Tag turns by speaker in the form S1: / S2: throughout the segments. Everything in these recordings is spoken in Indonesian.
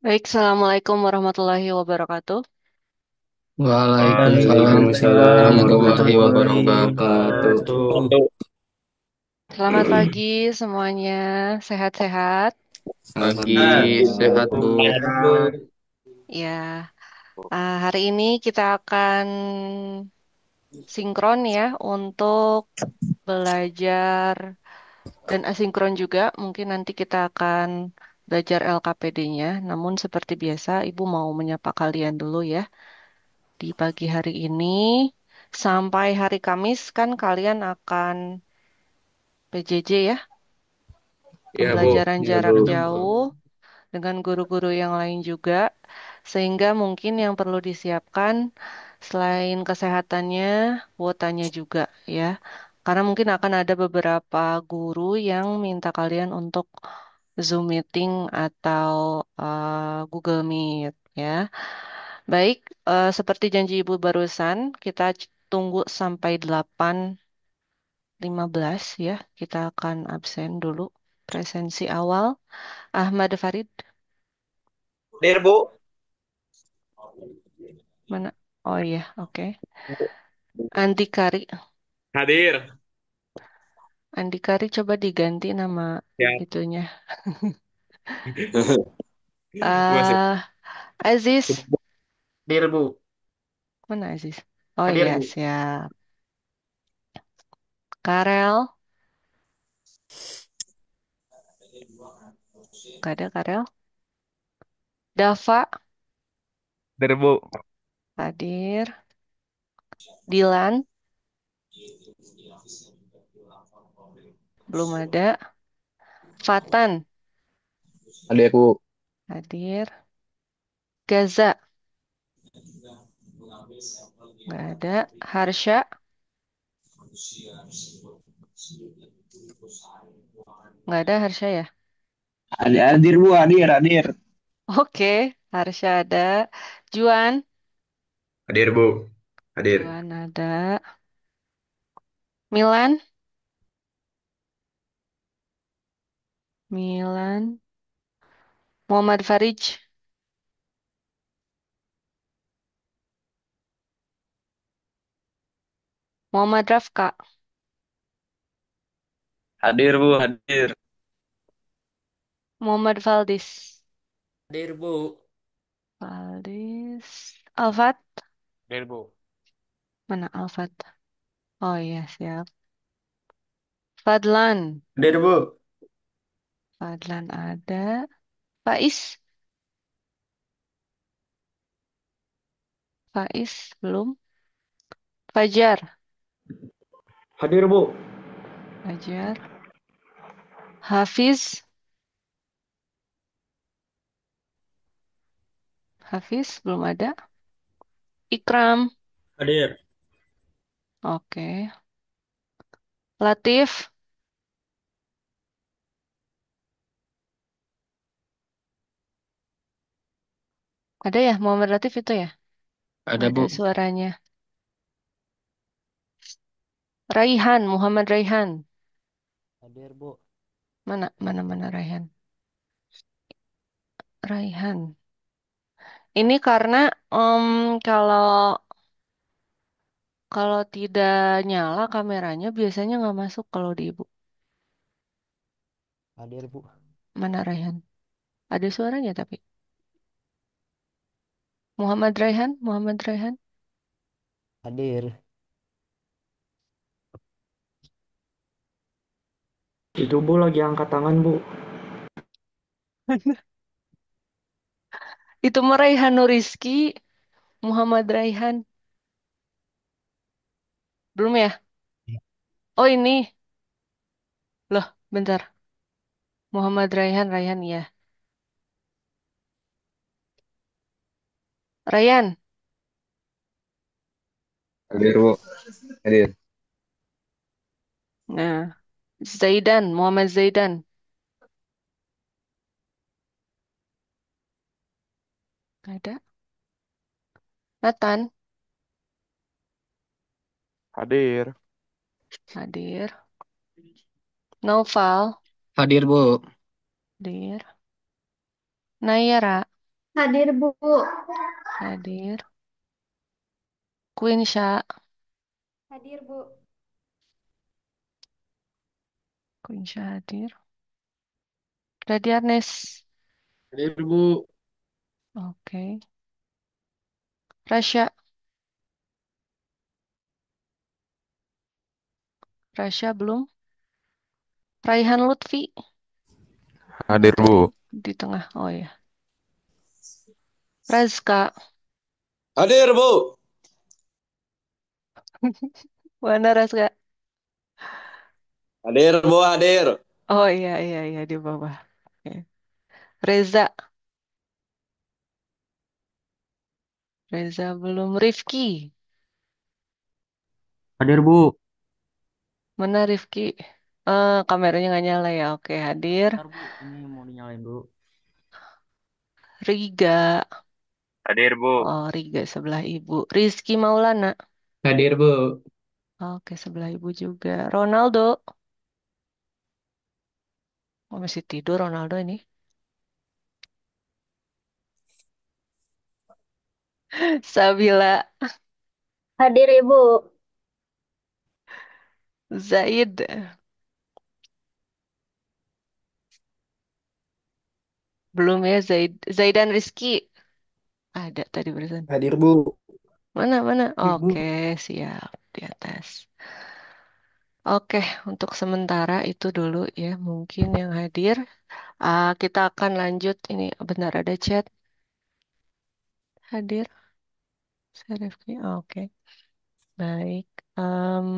S1: Baik, Assalamualaikum warahmatullahi wabarakatuh.
S2: Waalaikumsalam
S3: Waalaikumsalam
S2: warahmatullahi
S3: warahmatullahi
S2: wabarakatuh.
S3: wabarakatuh.
S1: Selamat pagi semuanya, sehat-sehat.
S2: Pagi, sehat Bu.
S3: Sehat, Bu.
S1: Ya, hari ini kita akan sinkron ya untuk belajar dan asinkron juga. Mungkin nanti kita akan belajar LKPD-nya. Namun seperti biasa, Ibu mau menyapa kalian dulu ya. Di pagi hari ini sampai hari Kamis kan kalian akan PJJ ya,
S3: Iya, Bu.
S1: pembelajaran
S2: Ya
S1: jarak
S2: Bu.
S1: jauh dengan guru-guru yang lain juga, sehingga mungkin yang perlu disiapkan selain kesehatannya, kuotanya juga ya. Karena mungkin akan ada beberapa guru yang minta kalian untuk Zoom meeting atau Google Meet ya. Baik, seperti janji Ibu barusan, kita tunggu sampai 8:15 ya. Kita akan absen dulu presensi awal. Ahmad Farid,
S3: Hadir, Bu.
S1: mana? Oh iya, oke. Andikari,
S3: Hadir.
S1: Andikari coba diganti nama
S3: Ya.
S1: itunya.
S3: Masih.
S1: Ah, Aziz,
S2: Hadir Bu.
S1: mana Aziz? Oh
S2: Hadir
S1: iya,
S2: Bu.
S1: siap. Karel, gak ada Karel. Dava,
S3: Hadir, Bu.
S1: hadir. Dilan, belum ada. Fatan,
S2: Hadir Bu.
S1: hadir. Gaza, nggak ada. Harsha, nggak ada Harsha ya?
S2: Hadir Bu, hadir.
S1: Oke, Harsha ada. Juan,
S3: Hadir, Bu. Hadir.
S1: Juan ada. Milan, Milan. Muhammad Farij, Muhammad Rafka,
S2: Hadir Bu, hadir.
S1: Muhammad Valdis.
S2: Hadir Bu.
S1: Valdis. Alfat,
S3: Hadir, Bu.
S1: mana Alfat? Oh iya, siap. Fadlan,
S2: Hadir Bu.
S1: Fadlan ada. Faiz, Faiz belum. Fajar,
S2: Hadir Bu.
S1: Fajar. Hafiz, Hafiz belum ada. Ikram,
S2: Hadir.
S1: oke. Latif, ada ya Muhammad Latif itu ya? Nggak
S2: Ada
S1: ada
S2: Bu.
S1: suaranya. Raihan, Muhammad Raihan.
S2: Hadir Bu.
S1: Mana Raihan? Raihan. Ini karena kalau kalau tidak nyala kameranya biasanya nggak masuk kalau di ibu.
S2: Hadir Bu.
S1: Mana Raihan? Ada suaranya tapi. Muhammad Raihan, Muhammad Raihan.
S2: Hadir. Itu Bu lagi angkat tangan Bu.
S1: Itu mah Raihan Nuriski, Muhammad Raihan. Belum ya? Oh ini. Loh, bentar. Muhammad Raihan, Raihan ya. Raihan.
S2: Hadir Bu. Hadir.
S1: Nah, Zaidan, Muhammad Zaidan. Nggak ada. Nathan,
S3: Hadir.
S1: hadir. Naufal,
S2: Hadir Bu.
S1: hadir. Nayara.
S4: Hadir, Bu.
S1: Hadir. Queen Sya.
S4: Hadir, Bu.
S1: Queen Sya hadir. Radianes.
S3: Hadir, Bu.
S1: Oke. Rasya. Rasya belum. Raihan Lutfi
S3: Hadir, Bu.
S1: di tengah. Oh ya. Razka.
S3: Hadir, Bu.
S1: Mana Razka?
S3: Hadir, Bu, hadir.
S1: Oh iya iya iya di bawah. Oke. Reza. Reza belum. Rifki.
S2: Hadir Bu.
S1: Mana Rifki? Kameranya nggak nyala ya. Oke, hadir.
S2: Ntar Bu, ini mau dinyalain dulu.
S1: Riga.
S3: Hadir, Bu.
S1: Oh, Riga sebelah ibu. Rizky Maulana.
S2: Hadir Bu.
S1: Oke, sebelah ibu juga. Ronaldo. Oh, masih tidur Ronaldo ini. Sabila.
S4: Hadir, Ibu.
S1: Zaid. Belum ya Zaid. Zaidan Rizky. Ada tadi barusan.
S3: Hadir, Bu.
S1: Mana, mana? Oke,
S3: Ibu.
S1: siap. Di atas. Oke, untuk sementara itu dulu ya. Mungkin yang hadir. Kita akan lanjut. Ini benar ada chat. Hadir. Saya Rifki. Oke, baik. Em,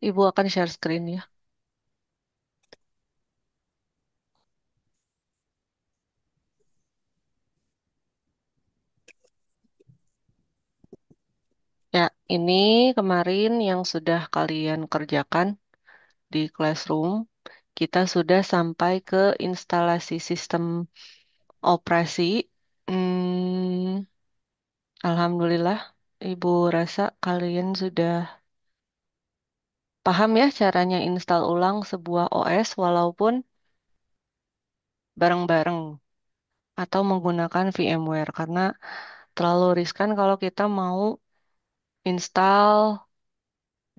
S1: Ibu akan share screen ya. Ya, ini kemarin yang sudah kalian kerjakan di Classroom. Kita sudah sampai ke instalasi sistem operasi. Hmm, Alhamdulillah, Ibu rasa kalian sudah paham ya caranya install ulang sebuah OS walaupun bareng-bareng atau menggunakan VMware karena terlalu riskan kalau kita mau install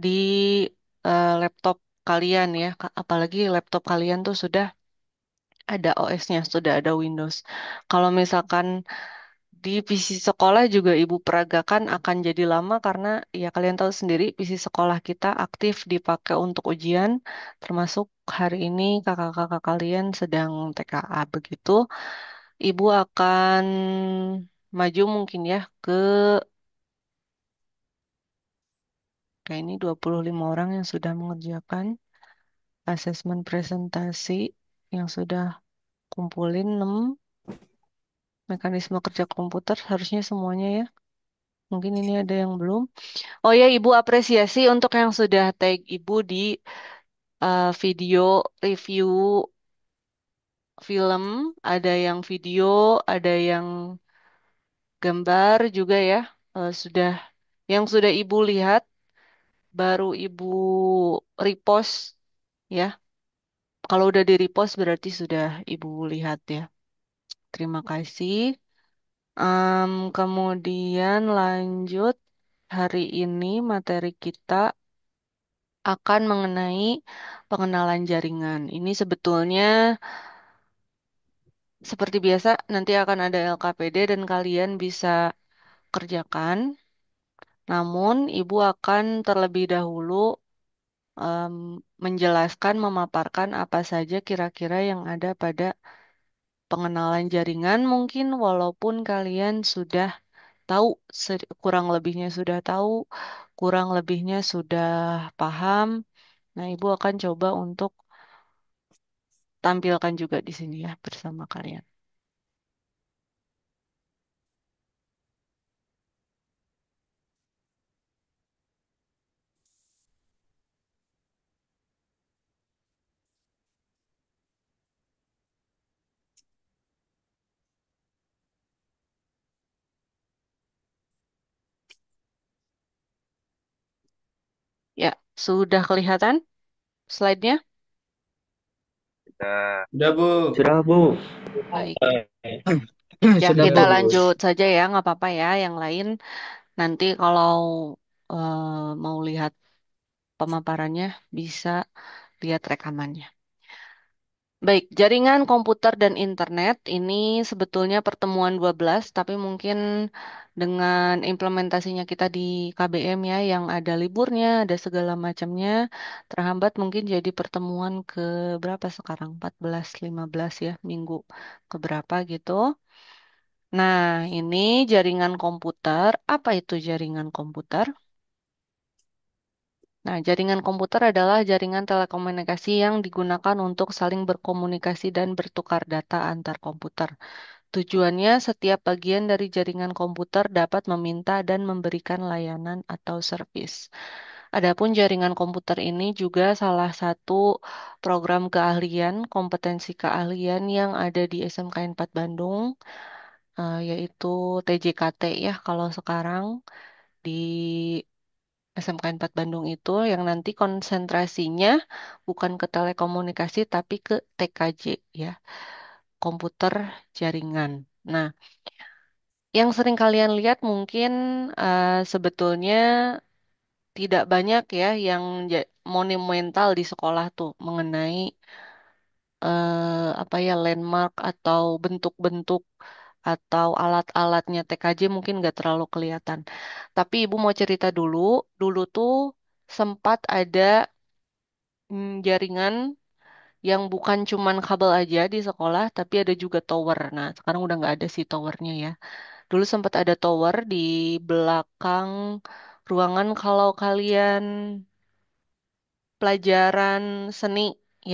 S1: di laptop kalian ya, apalagi laptop kalian tuh sudah ada OS-nya, sudah ada Windows. Kalau misalkan di PC sekolah juga ibu peragakan akan jadi lama karena ya kalian tahu sendiri PC sekolah kita aktif dipakai untuk ujian, termasuk hari ini kakak-kakak kalian sedang TKA begitu. Ibu akan maju mungkin ya ke kayak ini 25 orang yang sudah mengerjakan asesmen presentasi yang sudah kumpulin 6 mekanisme kerja komputer harusnya semuanya ya. Mungkin ini ada yang belum. Oh ya, Ibu apresiasi untuk yang sudah tag Ibu di video review film, ada yang video, ada yang gambar juga ya. Sudah yang sudah Ibu lihat, baru Ibu repost ya. Kalau udah di repost berarti sudah Ibu lihat ya. Terima kasih. Kemudian lanjut hari ini materi kita akan mengenai pengenalan jaringan. Ini sebetulnya seperti biasa nanti akan ada LKPD dan kalian bisa kerjakan. Namun Ibu akan terlebih dahulu em, menjelaskan, memaparkan apa saja kira-kira yang ada pada pengenalan jaringan mungkin walaupun kalian sudah tahu, kurang lebihnya sudah tahu, kurang lebihnya sudah paham. Nah, Ibu akan coba untuk tampilkan juga di sini ya bersama kalian. Ya, sudah kelihatan slide-nya?
S3: Dah.
S2: Udah, Bu.
S5: Sudah, Bu.
S1: Baik. Ya,
S2: Sudah,
S1: kita
S2: Bu.
S1: lanjut saja ya, nggak apa-apa ya. Yang lain nanti kalau mau lihat pemaparannya bisa lihat rekamannya. Baik, jaringan komputer dan internet ini sebetulnya pertemuan 12, tapi mungkin dengan implementasinya kita di KBM ya, yang ada liburnya, ada segala macamnya, terhambat mungkin jadi pertemuan ke berapa sekarang? 14, 15 ya, minggu ke berapa gitu. Nah, ini jaringan komputer. Apa itu jaringan komputer? Nah, jaringan komputer adalah jaringan telekomunikasi yang digunakan untuk saling berkomunikasi dan bertukar data antar komputer. Tujuannya, setiap bagian dari jaringan komputer dapat meminta dan memberikan layanan atau servis. Adapun jaringan komputer ini juga salah satu program keahlian, kompetensi keahlian yang ada di SMK 4 Bandung, yaitu TJKT ya kalau sekarang di SMK 4 Bandung itu yang nanti konsentrasinya bukan ke telekomunikasi tapi ke TKJ ya, komputer jaringan. Nah, yang sering kalian lihat mungkin sebetulnya tidak banyak ya yang monumental di sekolah tuh mengenai apa ya landmark atau bentuk-bentuk atau alat-alatnya TKJ mungkin nggak terlalu kelihatan. Tapi Ibu mau cerita dulu, dulu tuh sempat ada jaringan yang bukan cuman kabel aja di sekolah, tapi ada juga tower. Nah, sekarang udah nggak ada sih towernya ya. Dulu sempat ada tower di belakang ruangan kalau kalian pelajaran seni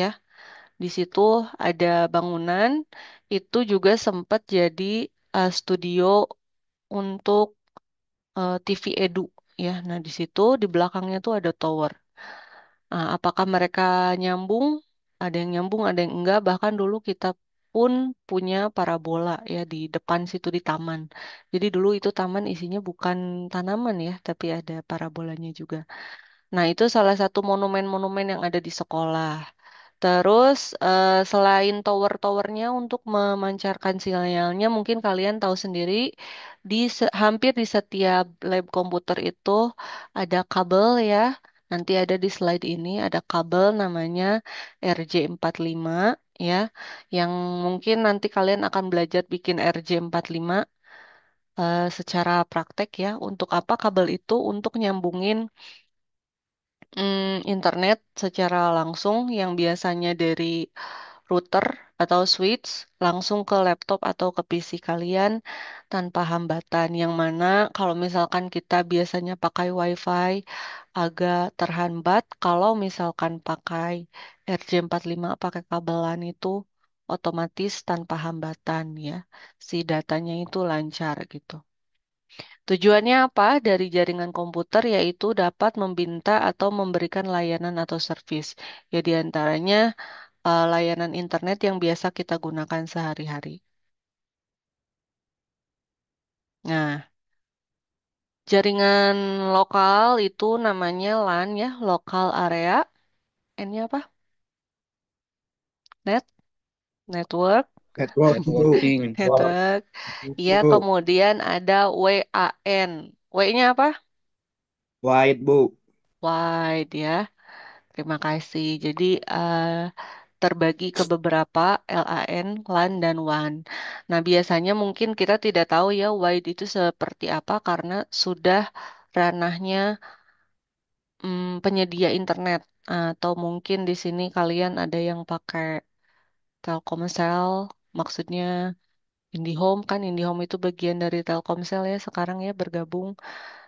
S1: ya. Di situ ada bangunan, itu juga sempat jadi studio untuk TV Edu ya. Nah, di situ di belakangnya tuh ada tower. Apakah mereka nyambung? Ada yang nyambung, ada yang enggak. Bahkan dulu kita pun punya parabola ya di depan situ di taman. Jadi dulu itu taman isinya bukan tanaman ya, tapi ada parabolanya juga. Nah, itu salah satu monumen-monumen yang ada di sekolah. Terus selain tower-towernya untuk memancarkan sinyalnya, mungkin kalian tahu sendiri hampir di setiap lab komputer itu ada kabel ya. Nanti ada di slide ini ada kabel namanya RJ45 ya, yang mungkin nanti kalian akan belajar bikin RJ45 secara praktek ya. Untuk apa kabel itu? Untuk nyambungin internet secara langsung yang biasanya dari router atau switch langsung ke laptop atau ke PC kalian tanpa hambatan. Yang mana kalau misalkan kita biasanya pakai WiFi agak terhambat, kalau misalkan pakai RJ45 pakai kabelan itu otomatis tanpa hambatan ya. Si datanya itu lancar gitu. Tujuannya apa dari jaringan komputer yaitu dapat meminta atau memberikan layanan atau servis. Ya di antaranya layanan internet yang biasa kita gunakan sehari-hari. Nah, jaringan lokal itu namanya LAN ya, lokal area. N-nya apa? Net, network,
S5: Network, Bu.
S2: Networking.
S1: network. Ya,
S5: Bu.
S1: kemudian ada WAN. W-nya apa?
S5: White, Bu.
S1: Wide ya. Terima kasih. Jadi terbagi ke beberapa LAN, LAN, dan WAN. Nah, biasanya mungkin kita tidak tahu ya wide itu seperti apa karena sudah ranahnya penyedia internet. Atau mungkin di sini kalian ada yang pakai Telkomsel, maksudnya IndiHome kan IndiHome itu bagian dari Telkomsel ya sekarang ya bergabung.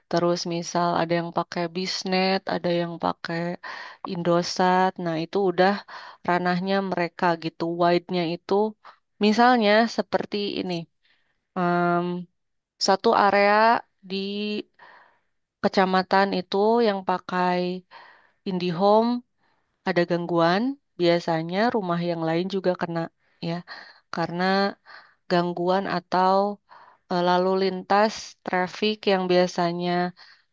S1: Terus misal ada yang pakai Bisnet, ada yang pakai Indosat. Nah, itu udah ranahnya mereka gitu. Wide-nya itu misalnya seperti ini. em, Satu area di kecamatan itu yang pakai IndiHome ada gangguan, biasanya rumah yang lain juga kena ya. Karena gangguan atau lalu lintas traffic yang biasanya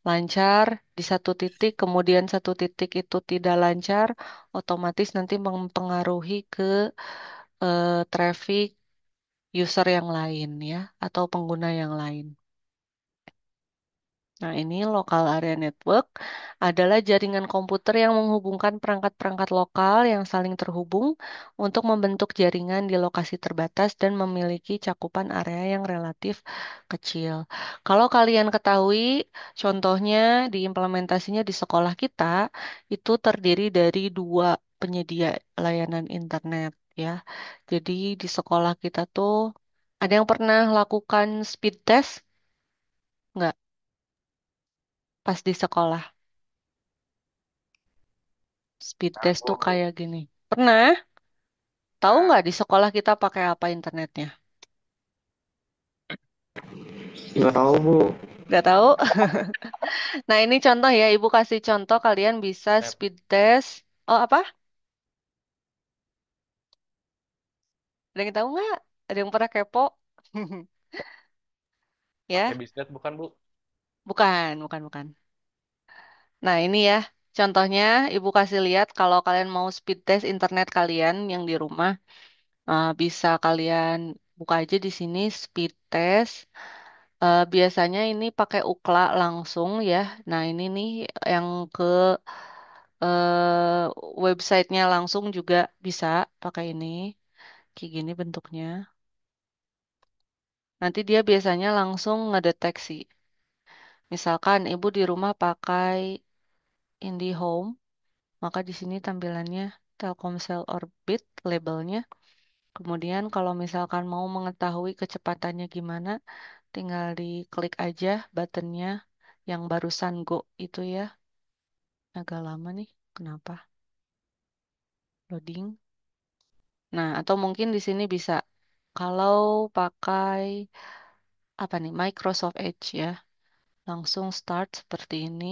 S1: lancar di satu titik, kemudian satu titik itu tidak lancar, otomatis nanti mempengaruhi ke traffic user yang lain ya, atau pengguna yang lain. Nah, ini local area network adalah jaringan komputer yang menghubungkan perangkat-perangkat lokal yang saling terhubung untuk membentuk jaringan di lokasi terbatas dan memiliki cakupan area yang relatif kecil. Kalau kalian ketahui, contohnya diimplementasinya di sekolah kita itu terdiri dari dua penyedia layanan internet ya. Jadi di sekolah kita tuh ada yang pernah lakukan speed test nggak pas di sekolah? Speed test tuh kayak gini. Pernah? Tahu nggak di sekolah kita pakai apa internetnya?
S5: Nggak tahu, Bu.
S1: Nggak tahu? Nah, ini contoh ya. Ibu kasih contoh kalian bisa speed test. Oh, apa? Ada yang tahu nggak? Ada yang pernah kepo?
S3: Pakai
S1: Ya?
S3: bisnet bukan, Bu?
S1: Bukan, bukan, bukan. Nah, ini ya. Contohnya, Ibu kasih lihat kalau kalian mau speed test internet kalian yang di rumah, bisa kalian buka aja di sini speed test. Biasanya ini pakai UKLA langsung ya. Nah, ini nih yang ke eh, websitenya langsung juga bisa pakai ini. Kayak gini bentuknya. Nanti dia biasanya langsung ngedeteksi. Misalkan ibu di rumah pakai IndiHome, maka di sini tampilannya Telkomsel Orbit labelnya. Kemudian kalau misalkan mau mengetahui kecepatannya gimana, tinggal diklik aja buttonnya yang barusan go itu ya. Agak lama nih. Kenapa? Loading. Nah, atau mungkin di sini bisa kalau pakai apa nih Microsoft Edge ya, langsung start seperti ini.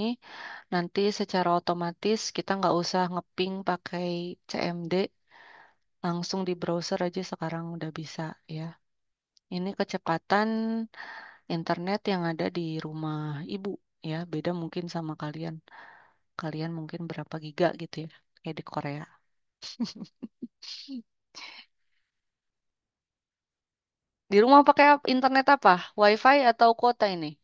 S1: Nanti secara otomatis kita nggak usah ngeping pakai CMD, langsung di browser aja sekarang udah bisa ya. Ini kecepatan internet yang ada di rumah ibu ya, beda mungkin sama kalian. Kalian mungkin berapa giga gitu ya, kayak di Korea. Di rumah pakai internet apa? WiFi atau kuota ini?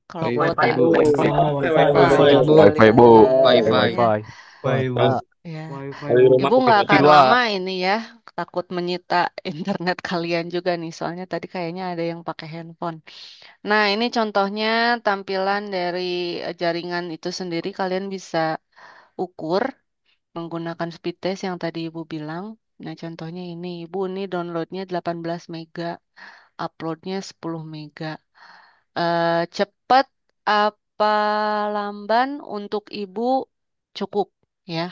S1: Kalau
S2: Wifi
S1: kuota.
S2: Bu.
S5: Wifi.
S1: Wah,
S2: Wifi
S1: jauh
S2: Bu.
S1: kali
S3: Wifi, Bu.
S1: Anda
S2: Wifi.
S1: ya.
S2: Wifi Bu.
S1: Ya.
S2: Wifi
S3: Dari
S2: Bu.
S3: rumah
S1: Ibu
S3: pakai
S1: nggak akan
S3: jiwa.
S1: lama ini ya. Takut menyita internet kalian juga nih. Soalnya tadi kayaknya ada yang pakai handphone. Nah, ini contohnya tampilan dari jaringan itu sendiri. Kalian bisa ukur menggunakan speed test yang tadi Ibu bilang. Nah, contohnya ini. Ibu ini downloadnya 18 mega. Uploadnya 10 mega. Cepat apa lamban untuk ibu cukup ya.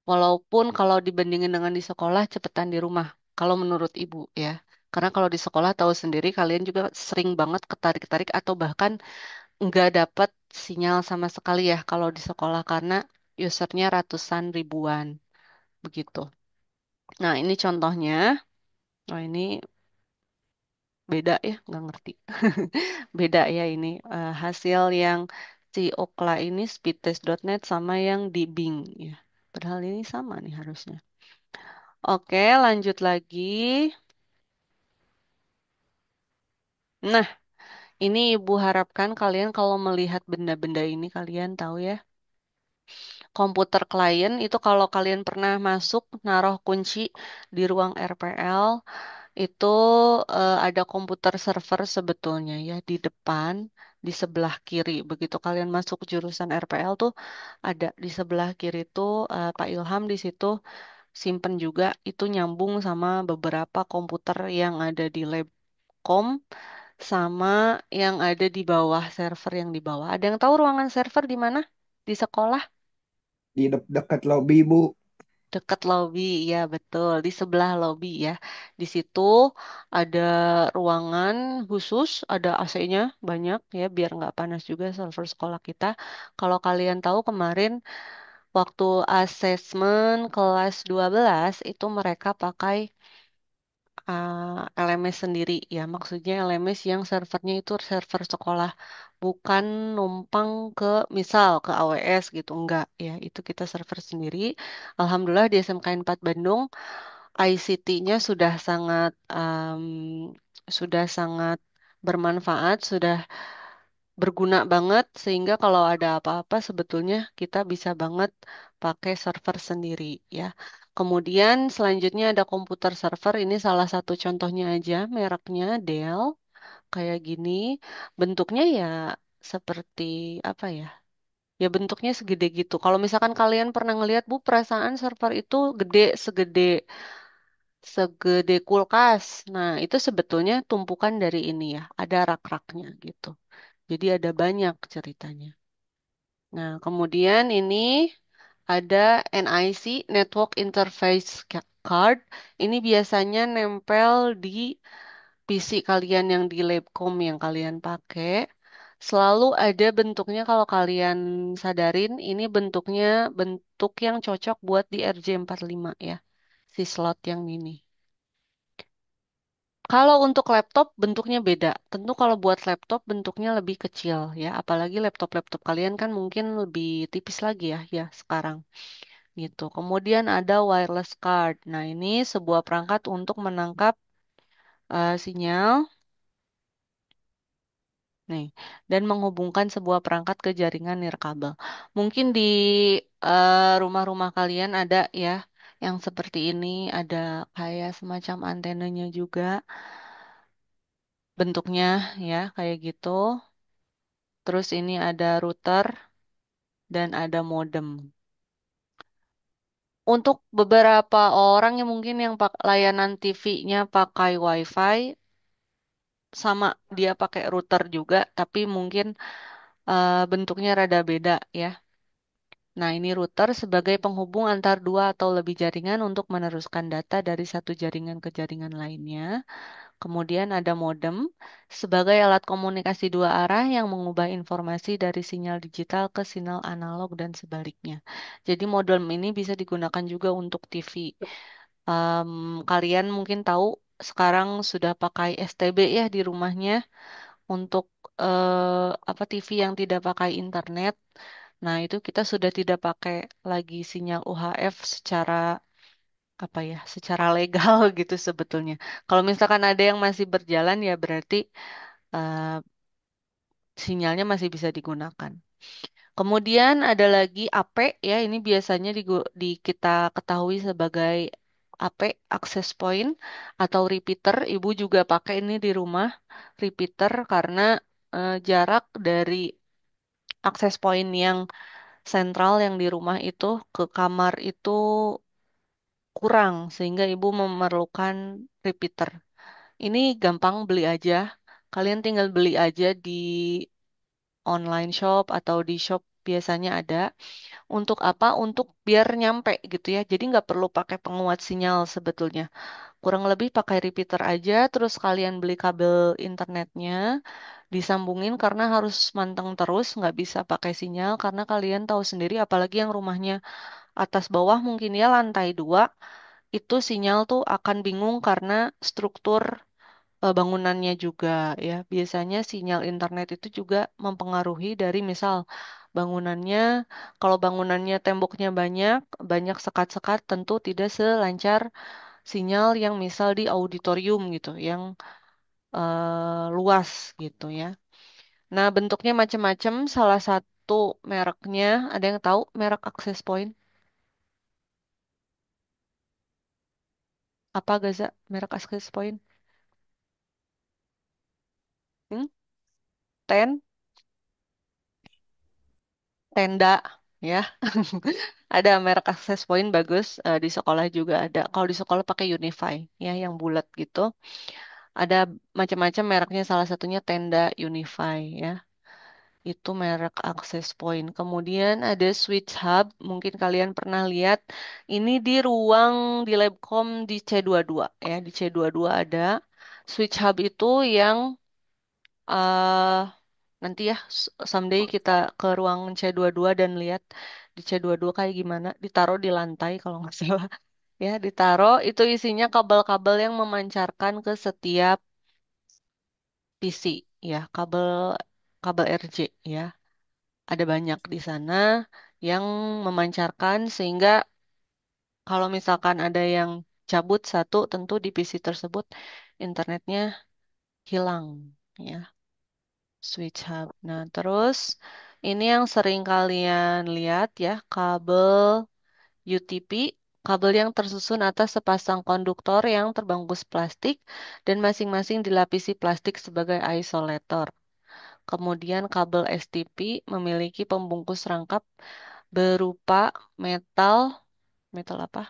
S1: Walaupun kalau dibandingin dengan di sekolah cepetan di rumah. Kalau menurut ibu ya. Karena kalau di sekolah tahu sendiri kalian juga sering banget ketarik-tarik atau bahkan nggak dapat sinyal sama sekali ya kalau di sekolah karena usernya ratusan ribuan begitu. Nah ini contohnya. Oh ini beda ya nggak ngerti. Beda ya ini hasil yang si Okla ini speedtest.net sama yang di Bing ya. Padahal ini sama nih harusnya. Oke, lanjut lagi. Nah, ini Ibu harapkan kalian kalau melihat benda-benda ini kalian tahu ya. Komputer klien itu kalau kalian pernah masuk naruh kunci di ruang RPL itu ada komputer server sebetulnya ya di depan, di sebelah kiri. Begitu kalian masuk jurusan RPL tuh ada di sebelah kiri tuh Pak Ilham di situ simpen juga itu nyambung sama beberapa komputer yang ada di Labcom sama yang ada di bawah server yang di bawah. Ada yang tahu ruangan server di mana? Di sekolah?
S5: Di dekat lobi, Bu.
S1: Dekat lobi, ya betul. Di sebelah lobi ya. Di situ ada ruangan khusus, ada AC-nya banyak ya, biar nggak panas juga server sekolah kita. Kalau kalian tahu kemarin waktu asesmen kelas 12 itu mereka pakai LMS sendiri ya. Maksudnya LMS yang servernya itu server sekolah, bukan numpang ke misal ke AWS gitu. Enggak ya, itu kita server sendiri. Alhamdulillah di SMK 4 Bandung ICT-nya sudah sangat bermanfaat, sudah berguna banget sehingga kalau ada apa-apa sebetulnya kita bisa banget pakai server sendiri ya. Kemudian selanjutnya ada komputer server, ini salah satu contohnya aja, mereknya Dell kayak gini. Bentuknya ya seperti apa ya? Ya bentuknya segede gitu. Kalau misalkan kalian pernah ngelihat, Bu, perasaan server itu gede segede segede kulkas. Nah, itu sebetulnya tumpukan dari ini ya, ada rak-raknya gitu. Jadi ada banyak ceritanya. Nah, kemudian ini ada NIC, Network Interface Card. Ini biasanya nempel di PC kalian yang di Labcom yang kalian pakai. Selalu ada bentuknya kalau kalian sadarin, ini bentuknya bentuk yang cocok buat di RJ45 ya, si slot yang ini. Kalau untuk laptop bentuknya beda. Tentu kalau buat laptop bentuknya lebih kecil ya. Apalagi laptop-laptop kalian kan mungkin lebih tipis lagi ya sekarang gitu. Kemudian ada wireless card. Nah, ini sebuah perangkat untuk menangkap sinyal nih dan menghubungkan sebuah perangkat ke jaringan nirkabel. Mungkin di rumah-rumah kalian ada ya yang seperti ini, ada kayak semacam antenanya juga bentuknya ya kayak gitu. Terus ini ada router dan ada modem. Untuk beberapa orang yang mungkin yang layanan TV-nya pakai WiFi, sama dia pakai router juga, tapi mungkin bentuknya rada beda ya. Nah, ini router sebagai penghubung antar dua atau lebih jaringan untuk meneruskan data dari satu jaringan ke jaringan lainnya. Kemudian ada modem sebagai alat komunikasi dua arah yang mengubah informasi dari sinyal digital ke sinyal analog dan sebaliknya. Jadi modem ini bisa digunakan juga untuk TV. Kalian mungkin tahu sekarang sudah pakai STB ya di rumahnya untuk apa TV yang tidak pakai internet. Nah, itu kita sudah tidak pakai lagi sinyal UHF secara apa ya, secara legal gitu sebetulnya. Kalau misalkan ada yang masih berjalan ya berarti eh, sinyalnya masih bisa digunakan. Kemudian ada lagi AP ya, ini biasanya kita ketahui sebagai AP, access point atau repeater. Ibu juga pakai ini di rumah, repeater karena jarak dari access point yang sentral yang di rumah itu ke kamar itu kurang sehingga ibu memerlukan repeater. Ini gampang beli aja. Kalian tinggal beli aja di online shop atau di shop biasanya ada. Untuk apa? Untuk biar nyampe gitu ya. Jadi nggak perlu pakai penguat sinyal sebetulnya. Kurang lebih pakai repeater aja, terus kalian beli kabel internetnya, disambungin karena harus manteng terus, nggak bisa pakai sinyal karena kalian tahu sendiri, apalagi yang rumahnya atas bawah mungkin ya lantai dua, itu sinyal tuh akan bingung karena struktur bangunannya juga ya. Biasanya sinyal internet itu juga mempengaruhi dari misal bangunannya, kalau bangunannya temboknya banyak, banyak sekat-sekat tentu tidak selancar sinyal yang misal di auditorium gitu, yang luas gitu ya. Nah, bentuknya macam-macam, salah satu mereknya, ada yang tahu merek access point? Apa Gaza merek access point? Hmm? Ten? Tenda ya. Ada merek access point bagus di sekolah juga ada. Kalau di sekolah pakai Unify ya yang bulat gitu. Ada macam-macam mereknya salah satunya Tenda Unify ya. Itu merek access point. Kemudian ada switch hub, mungkin kalian pernah lihat. Ini di ruang di Labcom di C22 ya. Di C22 ada switch hub itu yang eh nanti ya someday kita ke ruang C22 dan lihat di C22 kayak gimana, ditaruh di lantai kalau nggak salah. Ya, ditaruh itu isinya kabel-kabel yang memancarkan ke setiap PC ya, kabel kabel RJ ya. Ada banyak di sana yang memancarkan sehingga kalau misalkan ada yang cabut satu, tentu di PC tersebut internetnya hilang ya, switch hub. Nah, terus ini yang sering kalian lihat ya, kabel UTP, kabel yang tersusun atas sepasang konduktor yang terbungkus plastik dan masing-masing dilapisi plastik sebagai isolator. Kemudian kabel STP memiliki pembungkus rangkap berupa metal, metal apa?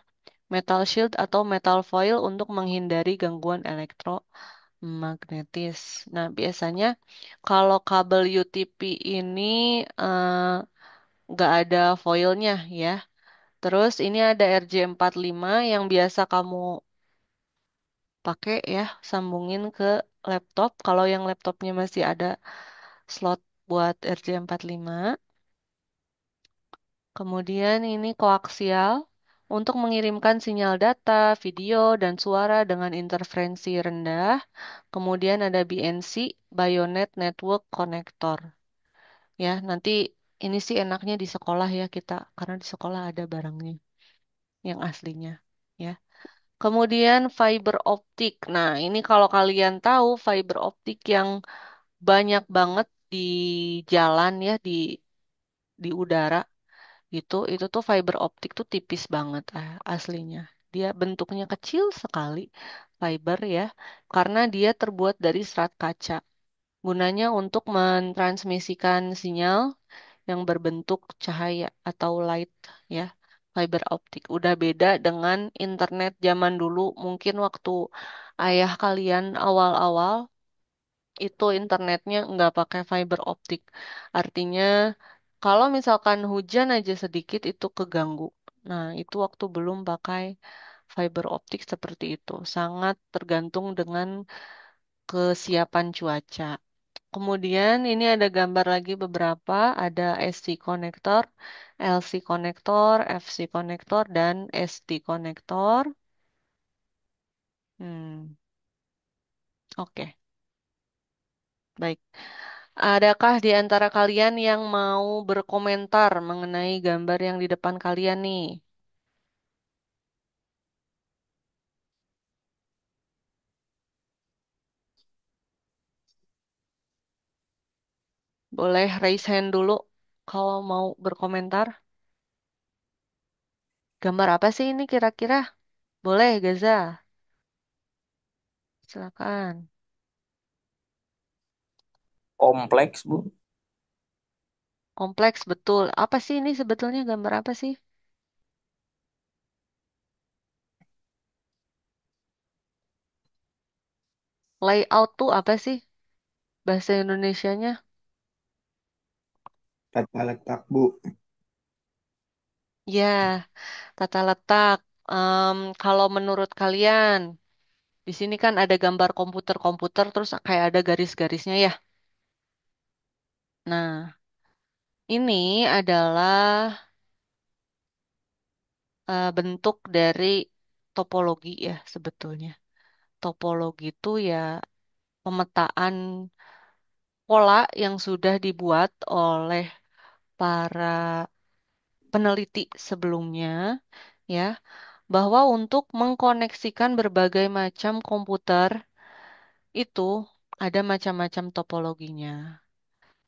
S1: Metal shield atau metal foil untuk menghindari gangguan elektromagnetis. Nah, biasanya kalau kabel UTP ini nggak ada foilnya ya. Terus ini ada RJ45 yang biasa kamu pakai ya, sambungin ke laptop. Kalau yang laptopnya masih ada slot buat RJ45. Kemudian ini koaksial untuk mengirimkan sinyal data, video, dan suara dengan interferensi rendah. Kemudian ada BNC, Bayonet Network Connector. Ya, nanti ini sih enaknya di sekolah ya kita, karena di sekolah ada barangnya yang aslinya. Ya. Kemudian fiber optik. Nah, ini kalau kalian tahu fiber optik yang banyak banget di jalan ya, di udara itu tuh fiber optik tuh tipis banget aslinya. Dia bentuknya kecil sekali fiber ya, karena dia terbuat dari serat kaca. Gunanya untuk mentransmisikan sinyal yang berbentuk cahaya atau light ya. Fiber optik udah beda dengan internet zaman dulu. Mungkin waktu ayah kalian awal-awal itu internetnya nggak pakai fiber optik. Artinya kalau misalkan hujan aja sedikit itu keganggu. Nah, itu waktu belum pakai fiber optik seperti itu. Sangat tergantung dengan kesiapan cuaca. Kemudian ini ada gambar lagi beberapa, ada SC konektor, LC konektor, FC konektor, dan SD konektor. Hmm, oke, baik. Adakah di antara kalian yang mau berkomentar mengenai gambar yang di depan kalian nih? Boleh raise hand dulu kalau mau berkomentar. Gambar apa sih ini kira-kira? Boleh, Gaza. Silakan.
S2: Kompleks, Bu.
S1: Kompleks betul. Apa sih ini sebetulnya gambar apa sih? Layout tuh apa sih bahasa Indonesianya?
S5: Tata letak, Bu.
S1: Ya, tata letak. Kalau menurut kalian, di sini kan ada gambar komputer-komputer terus kayak ada garis-garisnya ya. Nah, ini adalah bentuk dari topologi ya sebetulnya. Topologi itu ya pemetaan pola yang sudah dibuat oleh para peneliti sebelumnya ya, bahwa untuk mengkoneksikan berbagai macam komputer itu ada macam-macam topologinya.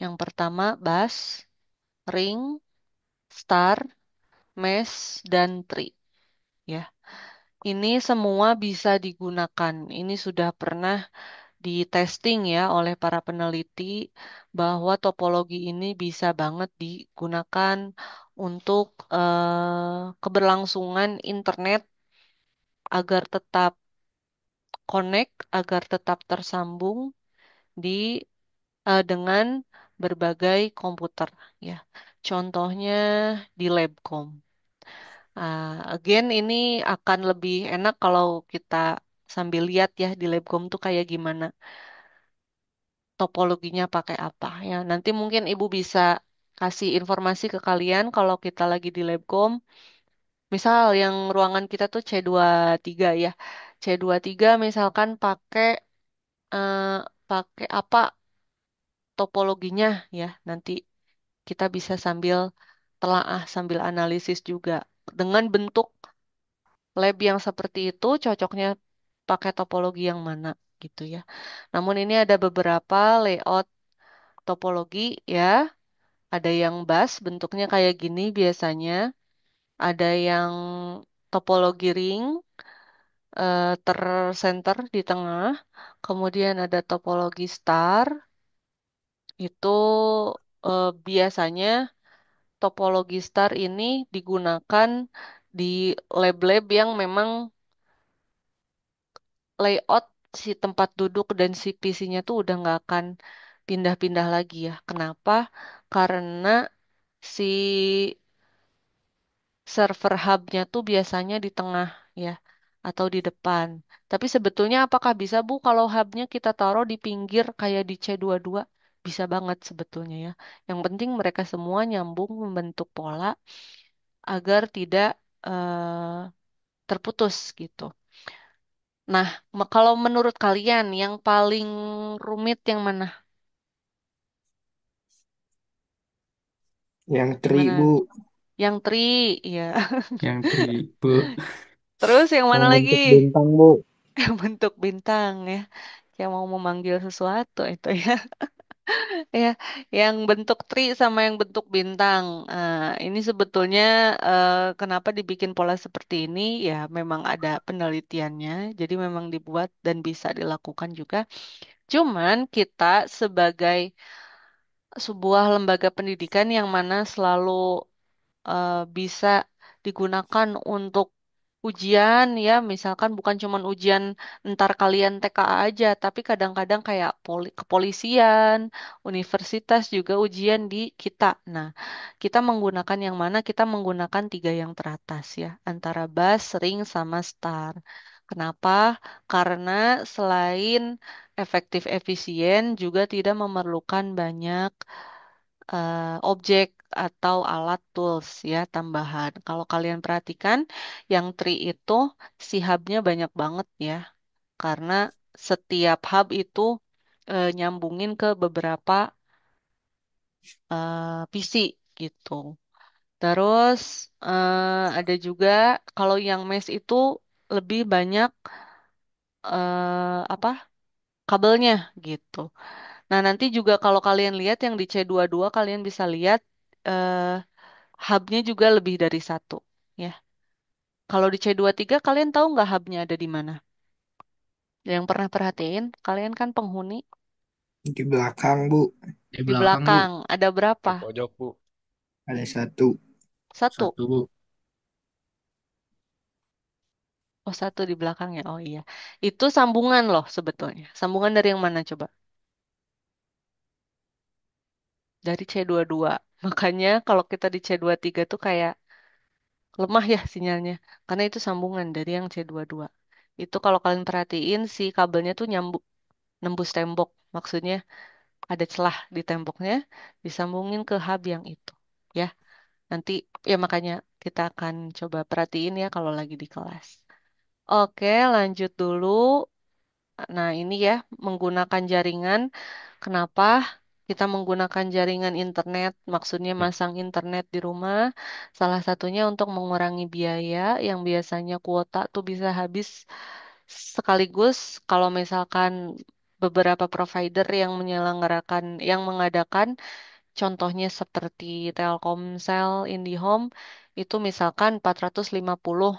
S1: Yang pertama bus, ring, star, mesh, dan tree ya. Ini semua bisa digunakan. Ini sudah pernah di testing ya oleh para peneliti bahwa topologi ini bisa banget digunakan untuk keberlangsungan internet agar tetap connect, agar tetap tersambung di dengan berbagai komputer ya. Contohnya di Labcom. Again ini akan lebih enak kalau kita sambil lihat ya di Labcom tuh kayak gimana topologinya pakai apa ya. Nanti mungkin Ibu bisa kasih informasi ke kalian kalau kita lagi di Labcom Misal yang ruangan kita tuh C23 ya. C23 misalkan eh, pakai apa topologinya ya. Nanti kita bisa sambil telaah, sambil analisis juga. Dengan bentuk lab yang seperti itu cocoknya pakai topologi yang mana gitu ya. Namun ini ada beberapa layout topologi ya. Ada yang bus bentuknya kayak gini biasanya. Ada yang topologi ring tercenter di tengah. Kemudian ada topologi star. Itu biasanya topologi star ini digunakan di lab-lab yang memang layout si tempat duduk dan si PC-nya tuh udah nggak akan pindah-pindah lagi ya. Kenapa? Karena si server hub-nya tuh biasanya di tengah ya atau di depan. Tapi sebetulnya apakah bisa Bu kalau hub-nya kita taruh di pinggir kayak di C22? Bisa banget sebetulnya ya. Yang penting mereka semua nyambung membentuk pola agar tidak terputus gitu. Nah, kalau menurut kalian yang paling rumit yang mana?
S5: Yang
S1: Yang
S5: tri,
S1: mana?
S5: Bu.
S1: Yang tri, ya.
S6: Yang tri, Bu.
S1: Terus yang
S5: Yang
S1: mana lagi?
S5: bentuk bintang, Bu.
S1: Yang bentuk bintang ya. Yang mau memanggil sesuatu itu ya. Ya, yang bentuk tri sama yang bentuk bintang. Ini sebetulnya kenapa dibikin pola seperti ini? Ya, memang ada penelitiannya. Jadi memang dibuat dan bisa dilakukan juga. Cuman kita sebagai sebuah lembaga pendidikan yang mana selalu bisa digunakan untuk ujian ya, misalkan bukan cuman ujian entar kalian TKA aja, tapi kadang-kadang kayak kepolisian, universitas juga ujian di kita. Nah, kita menggunakan yang mana? Kita menggunakan tiga yang teratas ya, antara bas, ring, sama star. Kenapa? Karena selain efektif efisien juga tidak memerlukan banyak objek atau alat tools ya tambahan. Kalau kalian perhatikan yang tree itu si hubnya banyak banget ya karena setiap hub itu nyambungin ke beberapa PC gitu. Terus ada juga kalau yang mesh itu lebih banyak apa kabelnya gitu. Nah, nanti juga kalau kalian lihat yang di C22 kalian bisa lihat eh, hubnya juga lebih dari satu ya. Kalau di C23 kalian tahu nggak hubnya ada di mana? Yang pernah perhatiin, kalian kan penghuni
S5: Di belakang, Bu.
S6: Di
S1: di
S6: belakang, Bu.
S1: belakang ada berapa?
S3: Di pojok, Bu.
S5: Ada satu.
S1: Satu.
S6: Satu, Bu.
S1: Oh, satu di belakang ya. Oh iya. Itu sambungan loh sebetulnya. Sambungan dari yang mana coba? Dari C22. Makanya kalau kita di C23 tuh kayak lemah ya sinyalnya. Karena itu sambungan dari yang C22. Itu kalau kalian perhatiin si kabelnya tuh nembus tembok. Maksudnya ada celah di temboknya, disambungin ke hub yang itu. Ya, nanti ya makanya kita akan coba perhatiin ya kalau lagi di kelas. Oke, lanjut dulu. Nah, ini ya menggunakan jaringan. Kenapa kita menggunakan jaringan internet? Maksudnya masang internet di rumah. Salah satunya untuk mengurangi biaya yang biasanya kuota tuh bisa habis sekaligus kalau misalkan beberapa provider yang menyelenggarakan, yang mengadakan, contohnya seperti Telkomsel, IndiHome, itu misalkan 450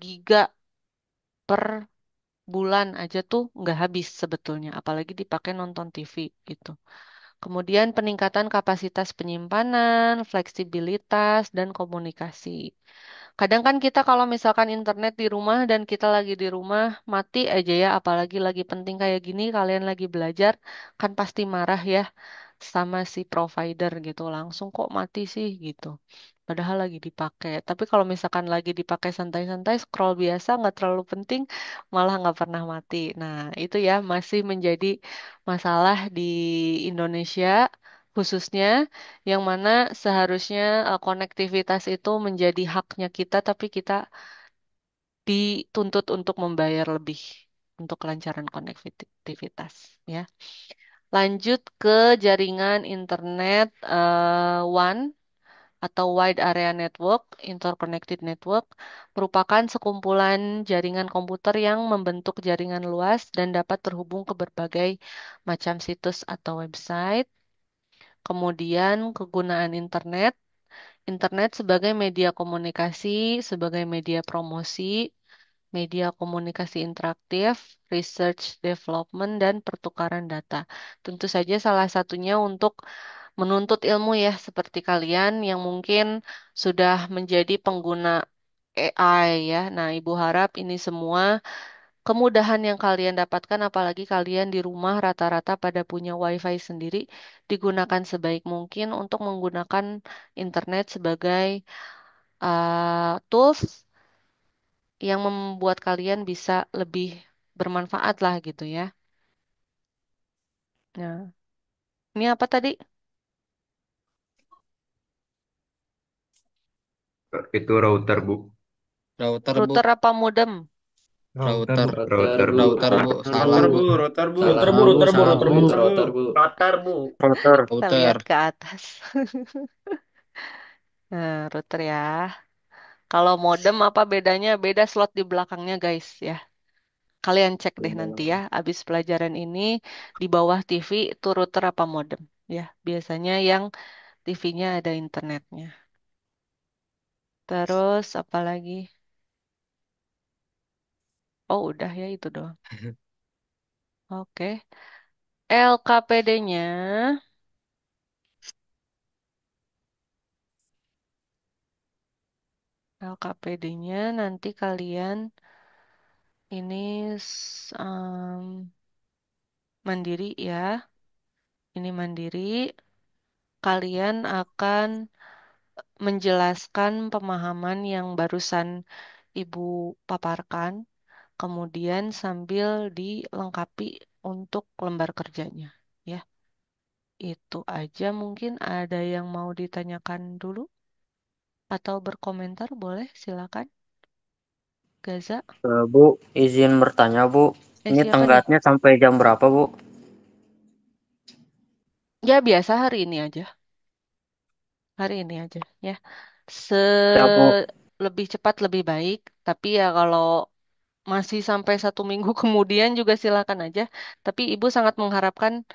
S1: giga per bulan aja tuh nggak habis sebetulnya, apalagi dipakai nonton TV gitu. Kemudian peningkatan kapasitas penyimpanan, fleksibilitas, dan komunikasi. Kadang kan kita kalau misalkan internet di rumah dan kita lagi di rumah mati aja ya, apalagi lagi penting kayak gini, kalian lagi belajar, kan pasti marah ya sama si provider gitu. Langsung kok mati sih gitu. Padahal lagi dipakai. Tapi kalau misalkan lagi dipakai santai-santai, scroll biasa, nggak terlalu penting, malah nggak pernah mati. Nah, itu ya masih menjadi masalah di Indonesia khususnya yang mana seharusnya konektivitas itu menjadi haknya kita, tapi kita dituntut untuk membayar lebih untuk kelancaran konektivitas, ya. Lanjut ke jaringan internet WAN atau Wide Area Network, Interconnected Network, merupakan sekumpulan jaringan komputer yang membentuk jaringan luas dan dapat terhubung ke berbagai macam situs atau website. Kemudian kegunaan internet, internet sebagai media komunikasi, sebagai media promosi, media komunikasi interaktif, research development, dan pertukaran data. Tentu saja salah satunya untuk menuntut ilmu ya, seperti kalian yang mungkin sudah menjadi pengguna AI ya. Nah, Ibu harap ini semua kemudahan yang kalian dapatkan, apalagi kalian di rumah rata-rata pada punya WiFi sendiri, digunakan sebaik mungkin untuk menggunakan internet sebagai tools yang membuat kalian bisa lebih bermanfaat lah gitu ya. Nah, ini apa tadi?
S3: Itu router, Bu.
S5: Router, Bu.
S1: Router apa modem?
S3: Router,
S5: Router.
S3: Bu.
S2: Router, Bu.
S5: Router, Bu. Salah,
S6: Rotor
S5: Bu.
S6: bu, rotor bu.
S2: Salah,
S3: Bu.
S2: Bu.
S3: Router, Bu.
S2: Salah,
S3: Router,
S2: Bu.
S3: Bu.
S2: Itu router, Bu.
S6: Rotor bu.
S7: Router.
S1: Kita
S5: Router.
S1: lihat ke atas. Nah, router ya. Kalau modem apa bedanya? Beda slot di belakangnya guys ya. Kalian cek deh nanti ya. Abis pelajaran ini di bawah TV itu router apa modem ya. Biasanya yang TV-nya ada internetnya. Terus apa lagi? Oh udah ya itu doang. Oke. LKPD-nya, LKPD-nya nanti kalian ini mandiri ya. Ini mandiri. Kalian akan menjelaskan pemahaman yang barusan Ibu paparkan, kemudian sambil dilengkapi untuk lembar kerjanya. Ya, itu aja mungkin ada yang mau ditanyakan dulu atau berkomentar, boleh silakan. Gaza,
S7: Bu, izin bertanya, Bu. Ini
S1: siapa nih?
S7: tenggatnya sampai jam berapa, Bu?
S1: Ya biasa hari ini aja, hari ini aja ya. Se
S7: Ya, Bu.
S1: lebih cepat lebih baik, tapi ya kalau masih sampai 1 minggu kemudian juga silakan aja. Tapi Ibu sangat mengharapkan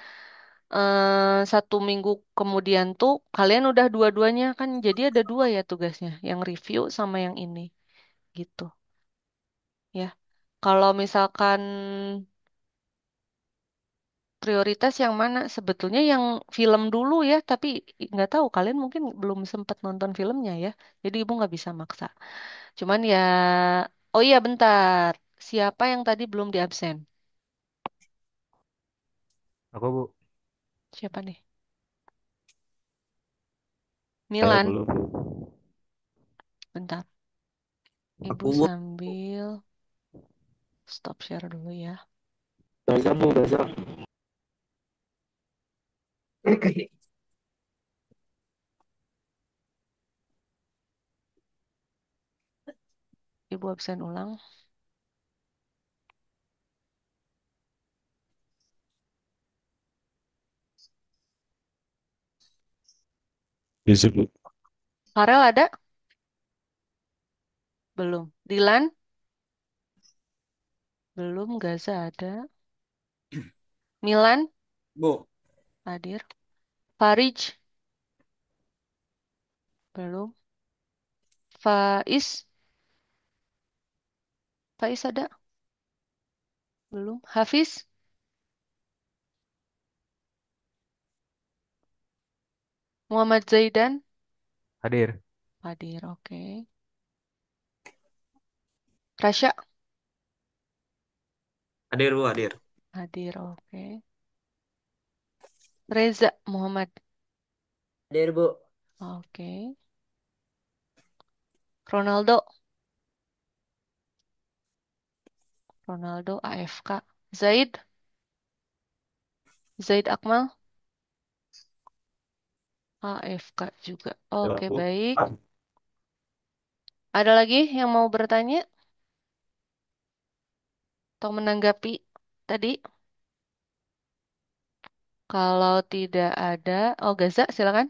S1: 1 minggu kemudian tuh kalian udah dua-duanya kan, jadi ada dua ya tugasnya, yang review sama yang ini gitu ya. Kalau misalkan prioritas yang mana? Sebetulnya yang film dulu ya, tapi nggak tahu kalian mungkin belum sempat nonton filmnya ya, jadi Ibu nggak bisa maksa. Cuman ya, oh iya bentar, siapa yang tadi belum di absen?
S3: Aku, Bu.
S1: Siapa nih?
S3: Saya
S1: Milan,
S3: belum.
S1: bentar. Ibu
S5: Aku, Bu.
S1: sambil stop share dulu ya.
S2: Gaza, Bu. Gaza.
S1: Ibu absen ulang.
S3: Bisa, Bu.
S1: Farel ada? Belum. Dilan? Belum. Gaza ada. Milan?
S6: Bu.
S1: Hadir. Farij? Belum. Faiz? Faiz ada? Belum. Hafiz? Muhammad Zaidan?
S3: Hadir.
S1: Hadir, oke. Rasya?
S2: Hadir, Bu. Hadir.
S1: Hadir, oke. Reza Muhammad?
S6: Hadir bu.
S1: Oke. Ronaldo? Ronaldo AFK. Zaid? Zaid Akmal? AFK juga.
S3: Ya,
S1: Oke,
S3: Bu.
S1: baik. Ada lagi yang mau bertanya atau menanggapi tadi? Kalau tidak ada, oh Gaza, silakan.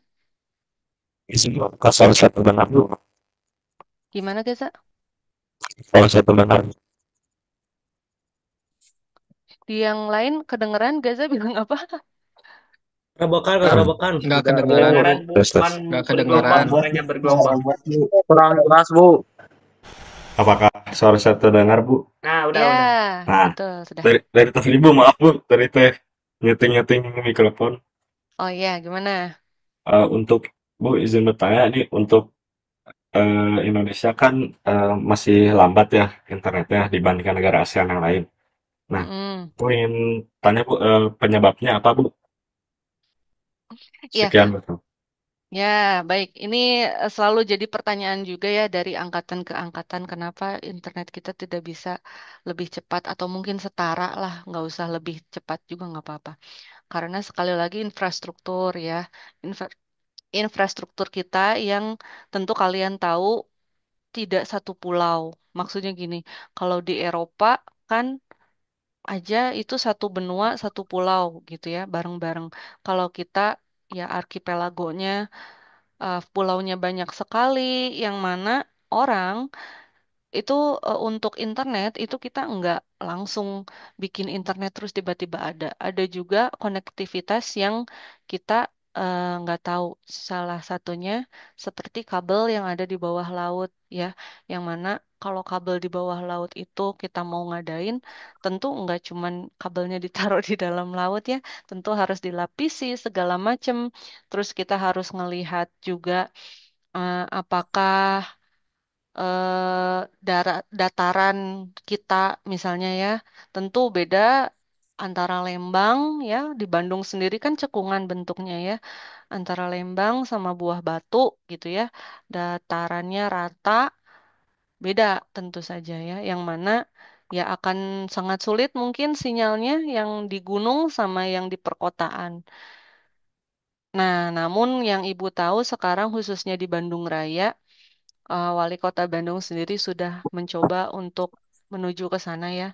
S3: Izin kalau saya terdengar Bu.
S1: Gimana Gaza?
S3: Kalau saya terdengar.
S1: Di yang lain kedengeran Gaza bilang apa?
S2: Kerabakan,
S5: Nggak,
S2: kerabakan.
S5: nggak
S6: Udah
S5: kedengaran.
S6: kedengaran, Bu.
S3: Tes, tes.
S6: Cuman
S5: Nggak
S6: bergelombang,
S5: kedengaran.
S6: suaranya bergelombang.
S7: Kurang keras, Bu.
S3: Apakah suara saya terdengar Bu?
S6: Nah, udah,
S1: Ya,
S6: udah.
S3: Nah,
S1: betul, sudah.
S3: dari tadi Bu, maaf Bu, dari teh nyeting-nyeting mikrofon.
S1: Oh ya, gimana?
S3: Untuk Bu izin bertanya nih untuk Indonesia kan masih lambat ya internetnya dibandingkan negara ASEAN yang lain. Nah,
S1: Mm-mm.
S3: aku ingin tanya Bu, penyebabnya apa Bu?
S1: Ya,
S3: Sekian betul.
S1: ya, baik. Ini selalu jadi pertanyaan juga ya dari angkatan ke angkatan, kenapa internet kita tidak bisa lebih cepat atau mungkin setara lah, nggak usah lebih cepat juga nggak apa-apa. Karena sekali lagi infrastruktur ya, Infra- infrastruktur kita yang tentu kalian tahu tidak satu pulau. Maksudnya gini, kalau di Eropa kan aja itu satu benua, satu pulau gitu ya, bareng-bareng. Kalau kita ya arkipelagonya, pulaunya banyak sekali, yang mana orang itu untuk internet itu kita nggak langsung bikin internet terus tiba-tiba ada. Ada juga konektivitas yang kita nggak tahu. Salah satunya seperti kabel yang ada di bawah laut ya, yang mana kalau kabel di bawah laut itu kita mau ngadain, tentu nggak cuman kabelnya ditaruh di dalam laut ya, tentu harus dilapisi segala macam. Terus kita harus ngelihat juga apakah dataran kita misalnya ya, tentu beda antara Lembang ya, di Bandung sendiri kan cekungan bentuknya ya, antara Lembang sama Buah Batu gitu ya, datarannya rata, beda tentu saja ya, yang mana ya akan sangat sulit mungkin sinyalnya yang di gunung sama yang di perkotaan. Nah, namun yang Ibu tahu sekarang khususnya di Bandung Raya, Wali Kota Bandung sendiri sudah mencoba untuk menuju ke sana ya.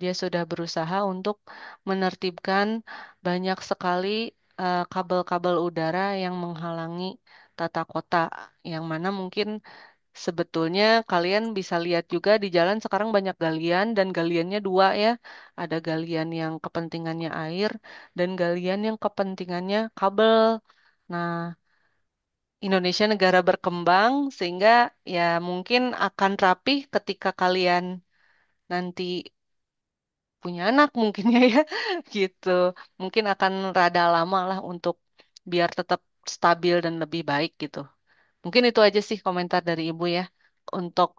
S1: Dia sudah berusaha untuk menertibkan banyak sekali kabel-kabel udara yang menghalangi tata kota, yang mana mungkin sebetulnya kalian bisa lihat juga di jalan sekarang banyak galian dan galiannya dua ya. Ada galian yang kepentingannya air dan galian yang kepentingannya kabel. Nah, Indonesia negara berkembang sehingga ya mungkin akan rapih ketika kalian nanti punya anak mungkinnya ya gitu. Mungkin akan rada lama lah untuk biar tetap stabil dan lebih baik gitu. Mungkin itu aja sih komentar dari Ibu ya. Untuk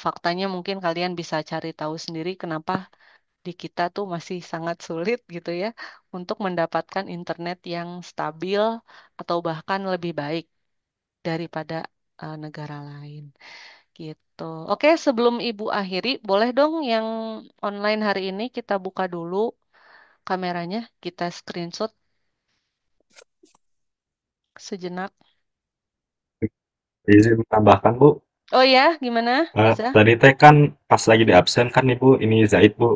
S1: faktanya mungkin kalian bisa cari tahu sendiri kenapa di kita tuh masih sangat sulit gitu ya untuk mendapatkan internet yang stabil atau bahkan lebih baik daripada negara lain gitu. Oke, sebelum Ibu akhiri, boleh dong yang online hari ini kita buka dulu kameranya, kita screenshot sejenak.
S3: Izin menambahkan Bu,
S1: Oh ya, gimana? Za?
S3: tadi teh kan pas lagi di absen kan Ibu ini Zaid Bu.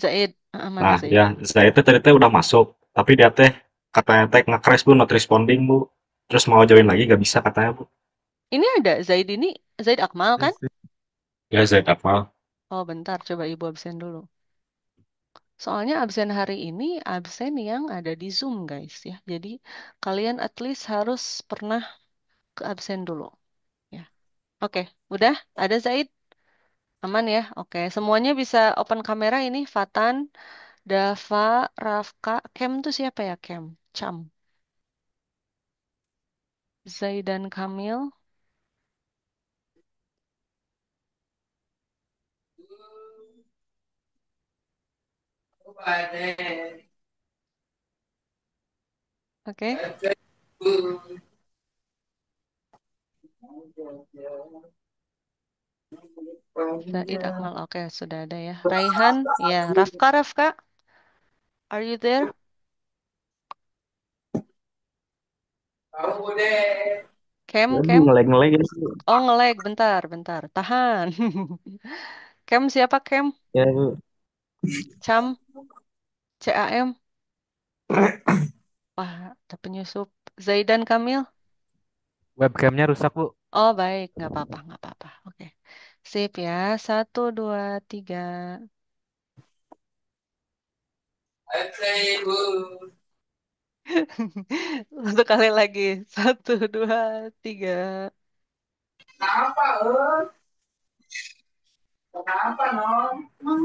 S1: Zaid, mana
S3: Nah,
S1: Zaid?
S3: ya Zaid teh tadi teh udah masuk, tapi dia teh katanya teh nge-crash Bu, not responding Bu. Terus mau join lagi gak bisa katanya Bu.
S1: Ini ada Zaid ini, Zaid Akmal kan?
S3: Ya Zaid Akmal.
S1: Oh bentar, coba Ibu absen dulu. Soalnya absen hari ini absen yang ada di Zoom guys ya. Jadi kalian at least harus pernah ke absen dulu ya. Oke, udah ada Zaid? Aman ya? Oke, semuanya bisa open kamera ini. Fatan, Dava, Rafka, Kem tuh siapa ya Kem? Cam, Zaidan Kamil. Oke, Zaid Akmal. Oke, sudah ada ya. Raihan, ya. Rafka, Rafka, are you there? Kem,
S7: Ya, Bu,
S1: Kem.
S7: ngelag-ngelag ini.
S1: Oh, nge-lag. Bentar, bentar. Tahan. Kem siapa, Kem?
S7: Ya, Bu.
S1: Cam, CAM. Wah, ada penyusup. Zaidan Kamil.
S8: Webcamnya rusak, Bu.
S1: Oh, baik. Nggak apa-apa, nggak apa-apa. Oke. Sip ya. Satu, dua, tiga. Satu kali lagi. Satu, dua, tiga.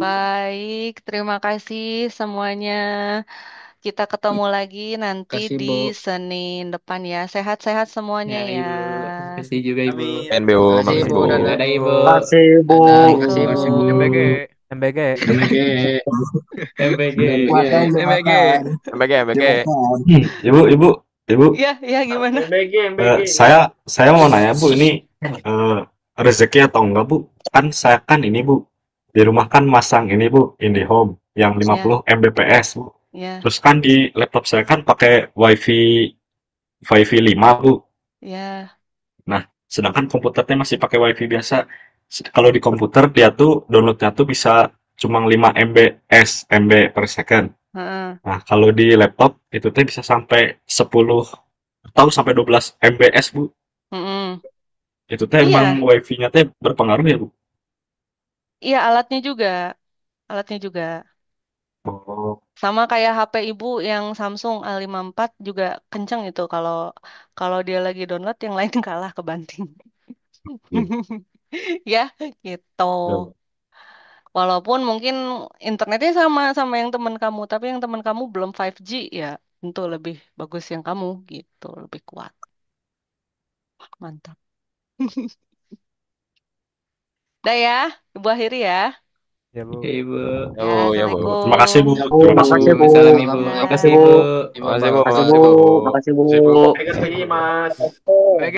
S1: Baik, terima kasih semuanya. Kita ketemu lagi nanti
S5: Kasih,
S1: di
S5: Bu.
S1: Senin depan ya. Sehat-sehat semuanya
S5: Ya,
S1: ya.
S5: Ibu. Kasih juga, Ibu.
S6: Amin.
S9: Bu,
S5: Makasih,
S9: makasih
S5: Ibu.
S9: Bu.
S5: Dadah, Ibu.
S7: Makasih, Bu.
S6: Makasih, Bu.
S5: Makasih, Bu.
S1: Assalamualaikum.
S8: MBG, MBG.
S5: MBG. MBG.
S6: Jembatan,
S5: MBG.
S6: jembatan,
S9: MBG, MBG.
S6: jembatan.
S3: Ibu, ibu, ibu.
S1: Iya, iya gimana?
S2: MBG,
S3: Eh,
S2: MBG.
S3: saya mau nanya Bu, ini rezeki atau enggak Bu? Kan saya kan ini Bu, di rumah kan masang ini Bu, IndiHome yang
S1: Ya,
S3: 50 Mbps Bu.
S1: ya,
S3: Terus kan di laptop saya kan pakai WiFi 5 Bu.
S1: ya.
S3: Nah, sedangkan komputernya masih pakai WiFi biasa. Kalau di komputer dia tuh downloadnya tuh bisa cuma 5 MB per second.
S1: Heeh.
S3: Nah, kalau di laptop itu teh bisa sampai 10 atau sampai 12 MBs Bu.
S1: Mm-mm.
S3: Itu teh
S1: Iya,
S3: emang wifi-nya teh berpengaruh ya Bu?
S1: iya alatnya juga, alatnya juga.
S3: Oh,
S1: Sama kayak HP ibu yang Samsung A54 juga kenceng itu kalau kalau dia lagi download yang lain kalah kebanting.
S3: iya.
S1: Ya, gitu.
S3: Ya.
S1: Walaupun mungkin internetnya sama sama yang teman kamu, tapi yang teman kamu belum 5G ya, tentu lebih bagus yang kamu gitu, lebih kuat. Mantap. Dah ya, Ibu akhiri ya.
S8: Ya, Bu.
S5: Oke, Ibu.
S9: Ya
S1: Ya,
S9: Bu, ya Bu.
S3: Terima kasih Bu.
S1: Assalamualaikum.
S7: Ya, Bu.
S3: Terima kasih.
S7: Makasih, Bu.
S6: Salam, Ibu.
S7: Makasih,
S6: Makasih,
S7: Bu.
S6: Bu.
S9: Makasih Bu,
S7: Makasih,
S9: makasih
S7: Bu.
S9: Bu.
S7: Makasih, Bu.
S9: Makasih Bu.
S2: Makasih, Mas.
S8: MBG.